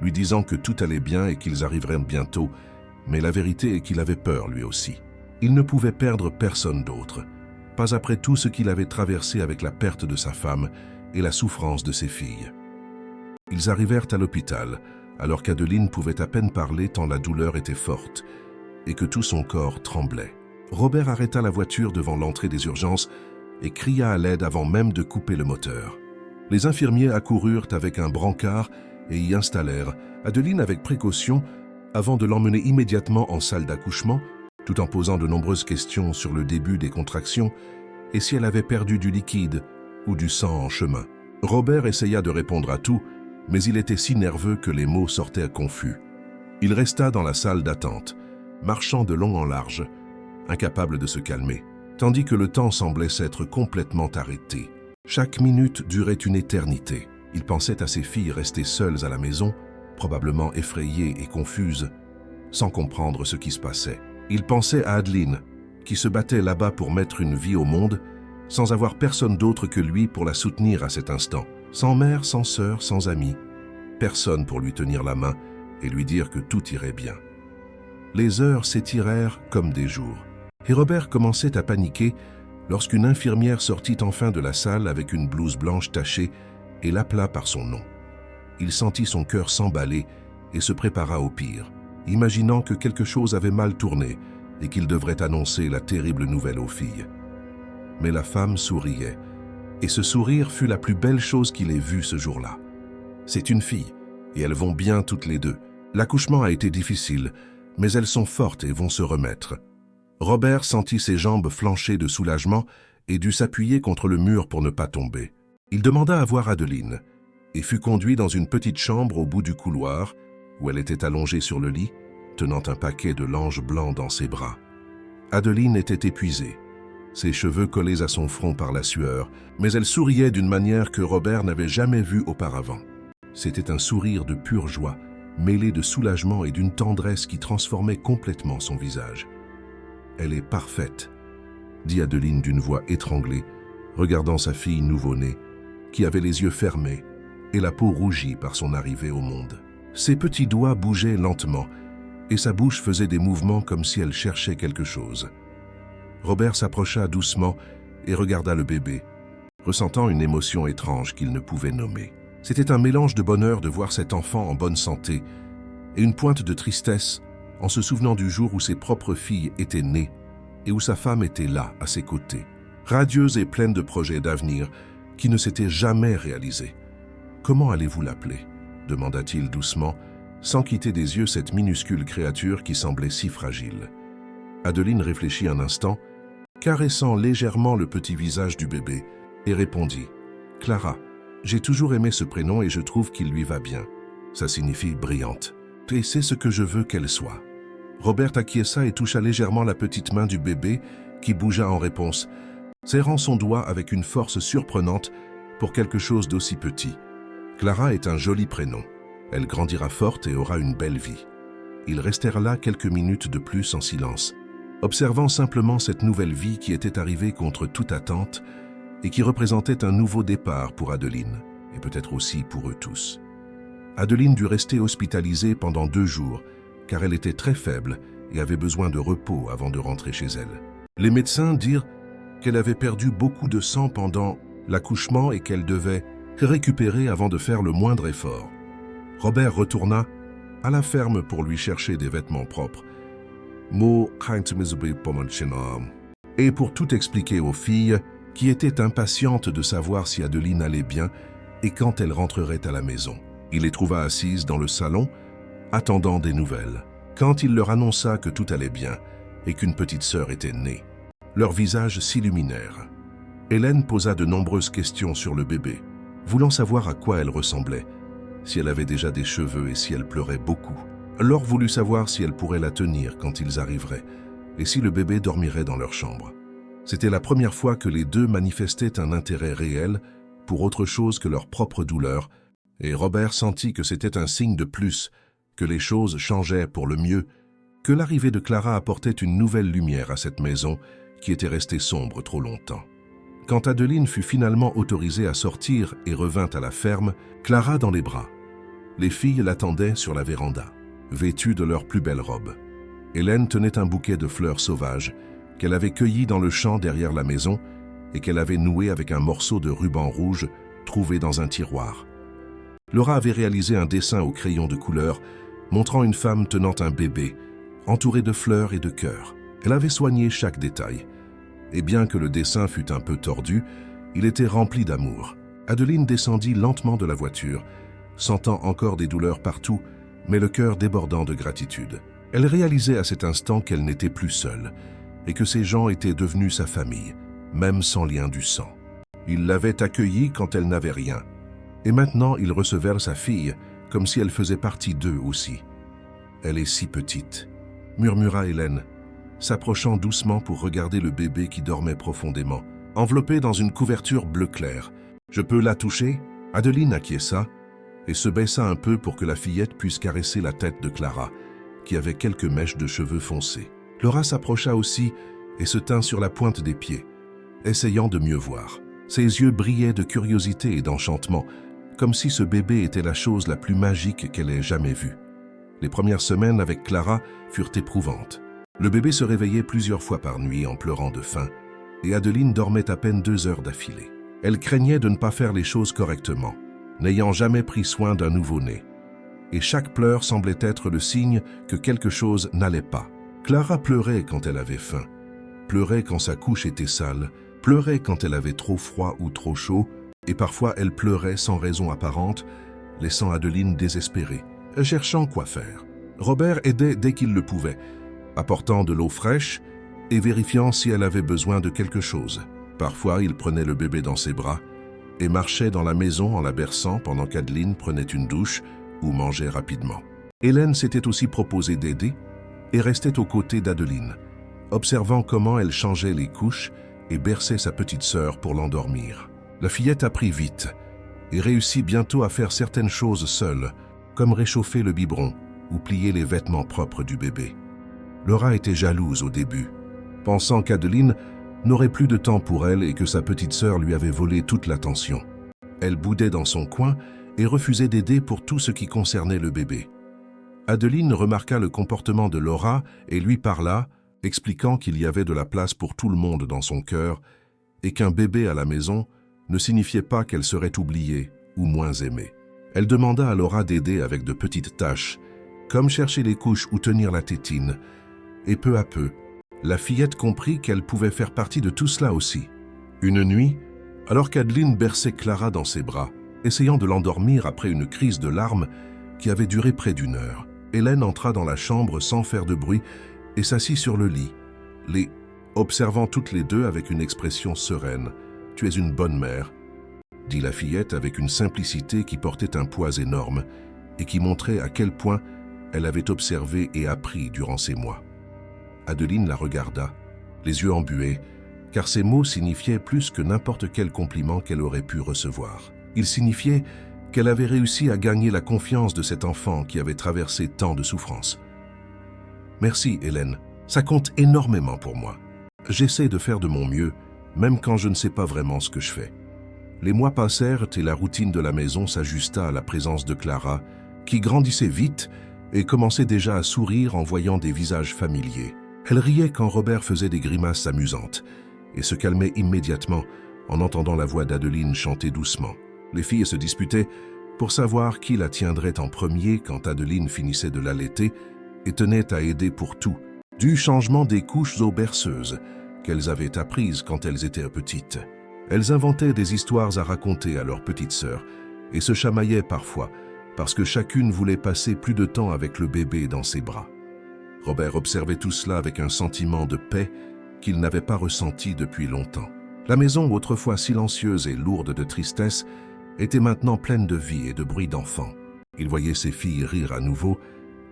lui disant que tout allait bien et qu'ils arriveraient bientôt, mais la vérité est qu'il avait peur lui aussi. Il ne pouvait perdre personne d'autre, pas après tout ce qu'il avait traversé avec la perte de sa femme et la souffrance de ses filles. Ils arrivèrent à l'hôpital, alors qu'Adeline pouvait à peine parler tant la douleur était forte, et que tout son corps tremblait. Robert arrêta la voiture devant l'entrée des urgences et cria à l'aide avant même de couper le moteur. Les infirmiers accoururent avec un brancard et y installèrent Adeline avec précaution avant de l'emmener immédiatement en salle d'accouchement, tout en posant de nombreuses questions sur le début des contractions et si elle avait perdu du liquide ou du sang en chemin. Robert essaya de répondre à tout, mais il était si nerveux que les mots sortaient confus. Il resta dans la salle d'attente, marchant de long en large, incapable de se calmer, tandis que le temps semblait s'être complètement arrêté. Chaque minute durait une éternité. Il pensait à ses filles restées seules à la maison, probablement effrayées et confuses, sans comprendre ce qui se passait. Il pensait à Adeline, qui se battait là-bas pour mettre une vie au monde, sans avoir personne d'autre que lui pour la soutenir à cet instant. Sans mère, sans sœur, sans amis. Personne pour lui tenir la main et lui dire que tout irait bien. Les heures s'étirèrent comme des jours. Et Robert commençait à paniquer lorsqu'une infirmière sortit enfin de la salle avec une blouse blanche tachée et l'appela par son nom. Il sentit son cœur s'emballer et se prépara au pire, imaginant que quelque chose avait mal tourné et qu'il devrait annoncer la terrible nouvelle aux filles. Mais la femme souriait, et ce sourire fut la plus belle chose qu'il ait vue ce jour-là. C'est une fille, et elles vont bien toutes les deux. L'accouchement a été difficile, mais elles sont fortes et vont se remettre. Robert sentit ses jambes flancher de soulagement et dut s'appuyer contre le mur pour ne pas tomber. Il demanda à voir Adeline et fut conduit dans une petite chambre au bout du couloir où elle était allongée sur le lit, tenant un paquet de langes blancs dans ses bras. Adeline était épuisée, ses cheveux collés à son front par la sueur, mais elle souriait d'une manière que Robert n'avait jamais vue auparavant. C'était un sourire de pure joie, mêlé de soulagement et d'une tendresse qui transformait complètement son visage. « Elle est parfaite », dit Adeline d'une voix étranglée, regardant sa fille nouveau-née, qui avait les yeux fermés et la peau rougie par son arrivée au monde. Ses petits doigts bougeaient lentement et sa bouche faisait des mouvements comme si elle cherchait quelque chose. Robert s'approcha doucement et regarda le bébé, ressentant une émotion étrange qu'il ne pouvait nommer. C'était un mélange de bonheur de voir cet enfant en bonne santé et une pointe de tristesse en se souvenant du jour où ses propres filles étaient nées et où sa femme était là, à ses côtés, radieuse et pleine de projets d'avenir qui ne s'étaient jamais réalisés. « Comment allez-vous l'appeler » demanda-t-il doucement, sans quitter des yeux cette minuscule créature qui semblait si fragile. Adeline réfléchit un instant, caressant légèrement le petit visage du bébé, et répondit « Clara, j'ai toujours aimé ce prénom et je trouve qu'il lui va bien. Ça signifie brillante. Et c'est ce que je veux qu'elle soit. » Robert acquiesça et toucha légèrement la petite main du bébé qui bougea en réponse, serrant son doigt avec une force surprenante pour quelque chose d'aussi petit. Clara est un joli prénom. Elle grandira forte et aura une belle vie. Ils restèrent là quelques minutes de plus en silence, observant simplement cette nouvelle vie qui était arrivée contre toute attente et qui représentait un nouveau départ pour Adeline, et peut-être aussi pour eux tous. Adeline dut rester hospitalisée pendant 2 jours, car elle était très faible et avait besoin de repos avant de rentrer chez elle. Les médecins dirent qu'elle avait perdu beaucoup de sang pendant l'accouchement et qu'elle devait récupérer avant de faire le moindre effort. Robert retourna à la ferme pour lui chercher des vêtements propres. Et pour tout expliquer aux filles, qui étaient impatientes de savoir si Adeline allait bien et quand elle rentrerait à la maison. Il les trouva assises dans le salon, attendant des nouvelles. Quand il leur annonça que tout allait bien et qu'une petite sœur était née, leurs visages s'illuminèrent. Hélène posa de nombreuses questions sur le bébé, voulant savoir à quoi elle ressemblait, si elle avait déjà des cheveux et si elle pleurait beaucoup. Laure voulut savoir si elle pourrait la tenir quand ils arriveraient et si le bébé dormirait dans leur chambre. C'était la première fois que les deux manifestaient un intérêt réel pour autre chose que leur propre douleur, et Robert sentit que c'était un signe de plus, que les choses changeaient pour le mieux, que l'arrivée de Clara apportait une nouvelle lumière à cette maison qui était restée sombre trop longtemps. Quand Adeline fut finalement autorisée à sortir et revint à la ferme, Clara dans les bras. Les filles l'attendaient sur la véranda, vêtues de leurs plus belles robes. Hélène tenait un bouquet de fleurs sauvages qu'elle avait cueilli dans le champ derrière la maison et qu'elle avait noué avec un morceau de ruban rouge trouvé dans un tiroir. Laura avait réalisé un dessin au crayon de couleur montrant une femme tenant un bébé, entouré de fleurs et de cœurs. Elle avait soigné chaque détail. Et bien que le dessin fût un peu tordu, il était rempli d'amour. Adeline descendit lentement de la voiture, sentant encore des douleurs partout, mais le cœur débordant de gratitude. Elle réalisait à cet instant qu'elle n'était plus seule, et que ces gens étaient devenus sa famille, même sans lien du sang. Ils l'avaient accueillie quand elle n'avait rien. Et maintenant, ils recevaient sa fille, comme si elle faisait partie d'eux aussi. « Elle est si petite », murmura Hélène, s'approchant doucement pour regarder le bébé qui dormait profondément, enveloppé dans une couverture bleu clair. « Je peux la toucher ?» Adeline acquiesça et se baissa un peu pour que la fillette puisse caresser la tête de Clara, qui avait quelques mèches de cheveux foncés. Laura s'approcha aussi et se tint sur la pointe des pieds, essayant de mieux voir. Ses yeux brillaient de curiosité et d'enchantement, comme si ce bébé était la chose la plus magique qu'elle ait jamais vue. Les premières semaines avec Clara furent éprouvantes. Le bébé se réveillait plusieurs fois par nuit en pleurant de faim, et Adeline dormait à peine 2 heures d'affilée. Elle craignait de ne pas faire les choses correctement, n'ayant jamais pris soin d'un nouveau-né. Et chaque pleur semblait être le signe que quelque chose n'allait pas. Clara pleurait quand elle avait faim, pleurait quand sa couche était sale, pleurait quand elle avait trop froid ou trop chaud, et parfois elle pleurait sans raison apparente, laissant Adeline désespérée, cherchant quoi faire. Robert aidait dès qu'il le pouvait, apportant de l'eau fraîche et vérifiant si elle avait besoin de quelque chose. Parfois, il prenait le bébé dans ses bras et marchait dans la maison en la berçant pendant qu'Adeline prenait une douche ou mangeait rapidement. Hélène s'était aussi proposée d'aider et restait aux côtés d'Adeline, observant comment elle changeait les couches et berçait sa petite sœur pour l'endormir. La fillette apprit vite et réussit bientôt à faire certaines choses seule, comme réchauffer le biberon ou plier les vêtements propres du bébé. Laura était jalouse au début, pensant qu'Adeline n'aurait plus de temps pour elle et que sa petite sœur lui avait volé toute l'attention. Elle boudait dans son coin et refusait d'aider pour tout ce qui concernait le bébé. Adeline remarqua le comportement de Laura et lui parla, expliquant qu'il y avait de la place pour tout le monde dans son cœur et qu'un bébé à la maison ne signifiait pas qu'elle serait oubliée ou moins aimée. Elle demanda à Laura d'aider avec de petites tâches, comme chercher les couches ou tenir la tétine, et peu à peu, la fillette comprit qu'elle pouvait faire partie de tout cela aussi. Une nuit, alors qu'Adeline berçait Clara dans ses bras, essayant de l'endormir après une crise de larmes qui avait duré près d'1 heure, Hélène entra dans la chambre sans faire de bruit et s'assit sur le lit, les observant toutes les deux avec une expression sereine. « Tu es une bonne mère », dit la fillette avec une simplicité qui portait un poids énorme et qui montrait à quel point elle avait observé et appris durant ces mois. Adeline la regarda, les yeux embués, car ces mots signifiaient plus que n'importe quel compliment qu'elle aurait pu recevoir. Ils signifiaient qu'elle avait réussi à gagner la confiance de cet enfant qui avait traversé tant de souffrances. « Merci, Hélène, ça compte énormément pour moi. J'essaie de faire de mon mieux, même quand je ne sais pas vraiment ce que je fais. » Les mois passèrent et la routine de la maison s'ajusta à la présence de Clara, qui grandissait vite et commençait déjà à sourire en voyant des visages familiers. Elle riait quand Robert faisait des grimaces amusantes et se calmait immédiatement en entendant la voix d'Adeline chanter doucement. Les filles se disputaient pour savoir qui la tiendrait en premier quand Adeline finissait de l'allaiter et tenait à aider pour tout, du changement des couches aux berceuses qu'elles avaient apprises quand elles étaient petites. Elles inventaient des histoires à raconter à leur petite sœur et se chamaillaient parfois parce que chacune voulait passer plus de temps avec le bébé dans ses bras. Robert observait tout cela avec un sentiment de paix qu'il n'avait pas ressenti depuis longtemps. La maison, autrefois silencieuse et lourde de tristesse, était maintenant pleine de vie et de bruit d'enfants. Il voyait ses filles rire à nouveau,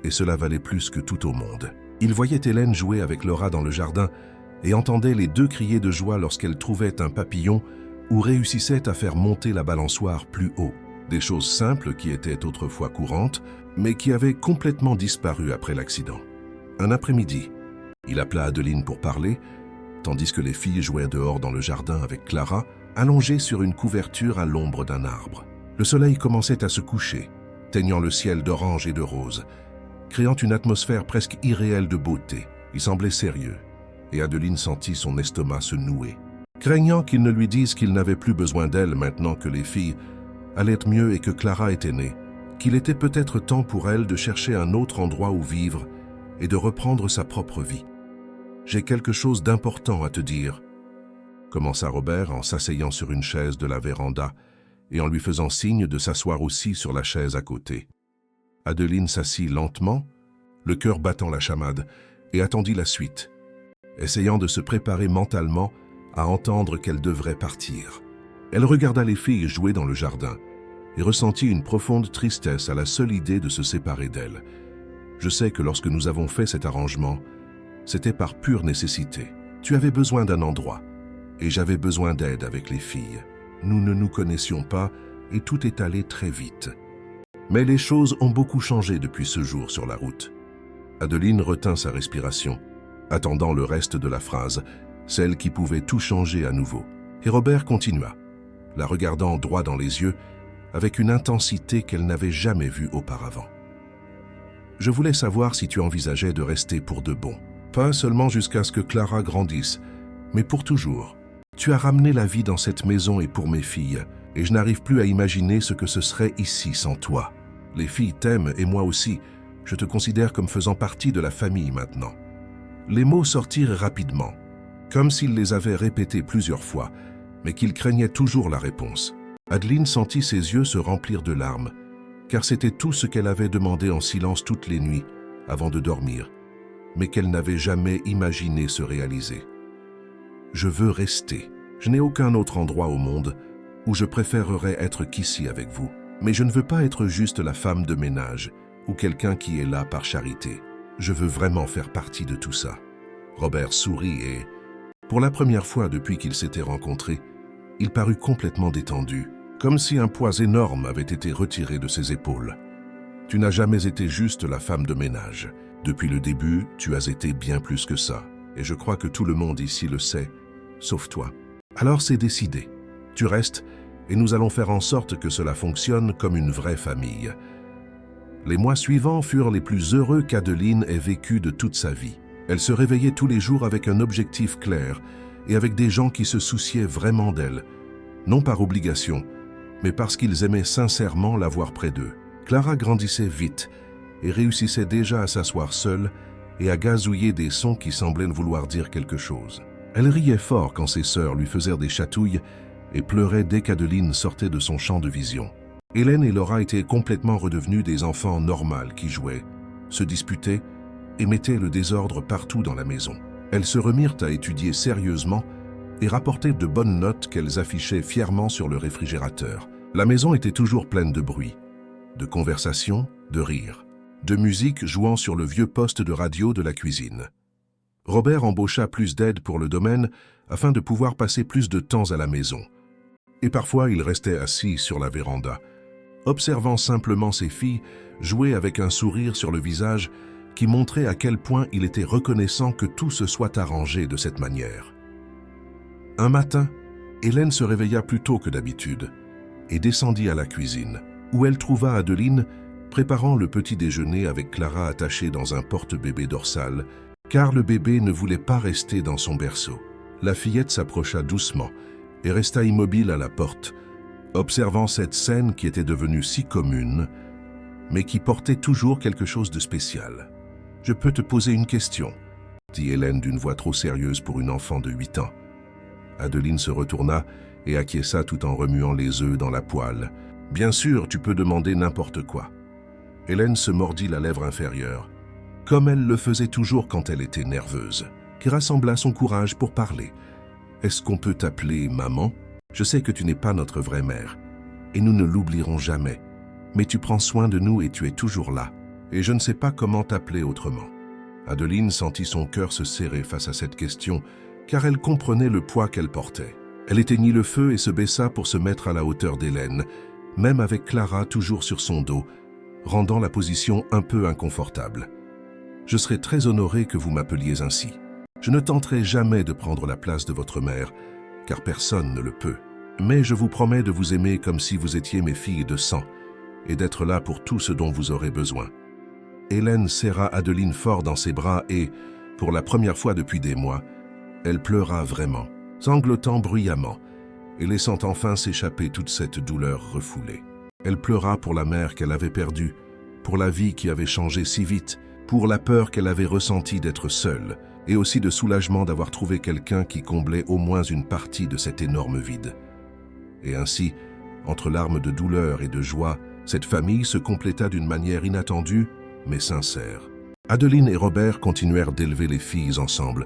et cela valait plus que tout au monde. Il voyait Hélène jouer avec Laura dans le jardin et entendait les deux crier de joie lorsqu'elle trouvait un papillon ou réussissait à faire monter la balançoire plus haut. Des choses simples qui étaient autrefois courantes, mais qui avaient complètement disparu après l'accident. Un après-midi, il appela Adeline pour parler, tandis que les filles jouaient dehors dans le jardin avec Clara, allongée sur une couverture à l'ombre d'un arbre. Le soleil commençait à se coucher, teignant le ciel d'orange et de rose, créant une atmosphère presque irréelle de beauté. Il semblait sérieux, et Adeline sentit son estomac se nouer. Craignant qu'ils ne lui disent qu'il n'avait plus besoin d'elle maintenant que les filles allaient mieux et que Clara était née, qu'il était peut-être temps pour elle de chercher un autre endroit où vivre, et de reprendre sa propre vie. « J'ai quelque chose d'important à te dire », commença Robert en s'asseyant sur une chaise de la véranda et en lui faisant signe de s'asseoir aussi sur la chaise à côté. Adeline s'assit lentement, le cœur battant la chamade, et attendit la suite, essayant de se préparer mentalement à entendre qu'elle devrait partir. Elle regarda les filles jouer dans le jardin et ressentit une profonde tristesse à la seule idée de se séparer d'elles. Je sais que lorsque nous avons fait cet arrangement, c'était par pure nécessité. Tu avais besoin d'un endroit, et j'avais besoin d'aide avec les filles. Nous ne nous connaissions pas et tout est allé très vite. Mais les choses ont beaucoup changé depuis ce jour sur la route. Adeline retint sa respiration, attendant le reste de la phrase, celle qui pouvait tout changer à nouveau. Et Robert continua, la regardant droit dans les yeux, avec une intensité qu'elle n'avait jamais vue auparavant. Je voulais savoir si tu envisageais de rester pour de bon. Pas seulement jusqu'à ce que Clara grandisse, mais pour toujours. Tu as ramené la vie dans cette maison et pour mes filles, et je n'arrive plus à imaginer ce que ce serait ici sans toi. Les filles t'aiment et moi aussi. Je te considère comme faisant partie de la famille maintenant. Les mots sortirent rapidement, comme s'il les avait répétés plusieurs fois, mais qu'il craignait toujours la réponse. Adeline sentit ses yeux se remplir de larmes, car c'était tout ce qu'elle avait demandé en silence toutes les nuits, avant de dormir, mais qu'elle n'avait jamais imaginé se réaliser. Je veux rester. Je n'ai aucun autre endroit au monde où je préférerais être qu'ici avec vous. Mais je ne veux pas être juste la femme de ménage ou quelqu'un qui est là par charité. Je veux vraiment faire partie de tout ça. Robert sourit et, pour la première fois depuis qu'ils s'étaient rencontrés, il parut complètement détendu, comme si un poids énorme avait été retiré de ses épaules. Tu n'as jamais été juste la femme de ménage. Depuis le début, tu as été bien plus que ça. Et je crois que tout le monde ici le sait, sauf toi. Alors c'est décidé. Tu restes et nous allons faire en sorte que cela fonctionne comme une vraie famille. Les mois suivants furent les plus heureux qu'Adeline ait vécu de toute sa vie. Elle se réveillait tous les jours avec un objectif clair et avec des gens qui se souciaient vraiment d'elle, non par obligation, mais parce qu'ils aimaient sincèrement l'avoir près d'eux. Clara grandissait vite et réussissait déjà à s'asseoir seule et à gazouiller des sons qui semblaient vouloir dire quelque chose. Elle riait fort quand ses sœurs lui faisaient des chatouilles et pleurait dès qu'Adeline sortait de son champ de vision. Hélène et Laura étaient complètement redevenues des enfants normaux qui jouaient, se disputaient et mettaient le désordre partout dans la maison. Elles se remirent à étudier sérieusement et rapportaient de bonnes notes qu'elles affichaient fièrement sur le réfrigérateur. La maison était toujours pleine de bruit, de conversations, de rires, de musique jouant sur le vieux poste de radio de la cuisine. Robert embaucha plus d'aide pour le domaine afin de pouvoir passer plus de temps à la maison. Et parfois, il restait assis sur la véranda, observant simplement ses filles jouer avec un sourire sur le visage qui montrait à quel point il était reconnaissant que tout se soit arrangé de cette manière. Un matin, Hélène se réveilla plus tôt que d'habitude et descendit à la cuisine, où elle trouva Adeline préparant le petit déjeuner avec Clara attachée dans un porte-bébé dorsal, car le bébé ne voulait pas rester dans son berceau. La fillette s'approcha doucement et resta immobile à la porte, observant cette scène qui était devenue si commune, mais qui portait toujours quelque chose de spécial. « Je peux te poser une question ?» dit Hélène d'une voix trop sérieuse pour une enfant de 8 ans. Adeline se retourna et acquiesça tout en remuant les œufs dans la poêle. « Bien sûr, tu peux demander n'importe quoi. » Hélène se mordit la lèvre inférieure, comme elle le faisait toujours quand elle était nerveuse, qui rassembla son courage pour parler. « Est-ce qu'on peut t'appeler maman? Je sais que tu n'es pas notre vraie mère, et nous ne l'oublierons jamais, mais tu prends soin de nous et tu es toujours là, et je ne sais pas comment t'appeler autrement. » Adeline sentit son cœur se serrer face à cette question, car elle comprenait le poids qu'elle portait. Elle éteignit le feu et se baissa pour se mettre à la hauteur d'Hélène, même avec Clara toujours sur son dos, rendant la position un peu inconfortable. « Je serais très honoré que vous m'appeliez ainsi. Je ne tenterai jamais de prendre la place de votre mère, car personne ne le peut. Mais je vous promets de vous aimer comme si vous étiez mes filles de sang, et d'être là pour tout ce dont vous aurez besoin. » Hélène serra Adeline fort dans ses bras et, pour la première fois depuis des mois, elle pleura vraiment, sanglotant bruyamment, et laissant enfin s'échapper toute cette douleur refoulée. Elle pleura pour la mère qu'elle avait perdue, pour la vie qui avait changé si vite, pour la peur qu'elle avait ressentie d'être seule, et aussi de soulagement d'avoir trouvé quelqu'un qui comblait au moins une partie de cet énorme vide. Et ainsi, entre larmes de douleur et de joie, cette famille se compléta d'une manière inattendue, mais sincère. Adeline et Robert continuèrent d'élever les filles ensemble,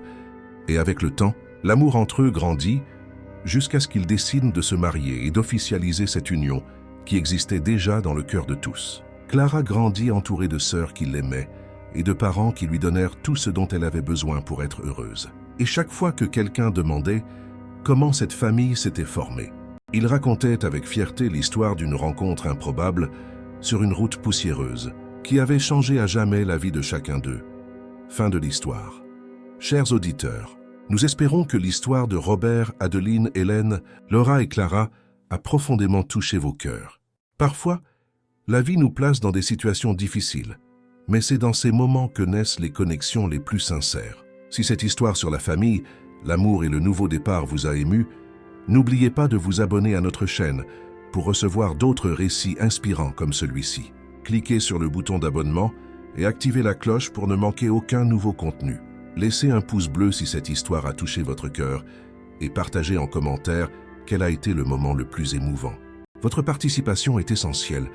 et avec le temps, l'amour entre eux grandit, jusqu'à ce qu'ils décident de se marier et d'officialiser cette union qui existait déjà dans le cœur de tous. Clara grandit entourée de sœurs qui l'aimaient et de parents qui lui donnèrent tout ce dont elle avait besoin pour être heureuse. Et chaque fois que quelqu'un demandait comment cette famille s'était formée, il racontait avec fierté l'histoire d'une rencontre improbable sur une route poussiéreuse qui avait changé à jamais la vie de chacun d'eux. Fin de l'histoire. Chers auditeurs, nous espérons que l'histoire de Robert, Adeline, Hélène, Laura et Clara a profondément touché vos cœurs. Parfois, la vie nous place dans des situations difficiles, mais c'est dans ces moments que naissent les connexions les plus sincères. Si cette histoire sur la famille, l'amour et le nouveau départ vous a ému, n'oubliez pas de vous abonner à notre chaîne pour recevoir d'autres récits inspirants comme celui-ci. Cliquez sur le bouton d'abonnement et activez la cloche pour ne manquer aucun nouveau contenu. Laissez un pouce bleu si cette histoire a touché votre cœur et partagez en commentaire quel a été le moment le plus émouvant. Votre participation est essentielle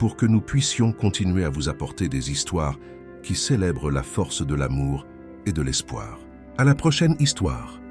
pour que nous puissions continuer à vous apporter des histoires qui célèbrent la force de l'amour et de l'espoir. À la prochaine histoire!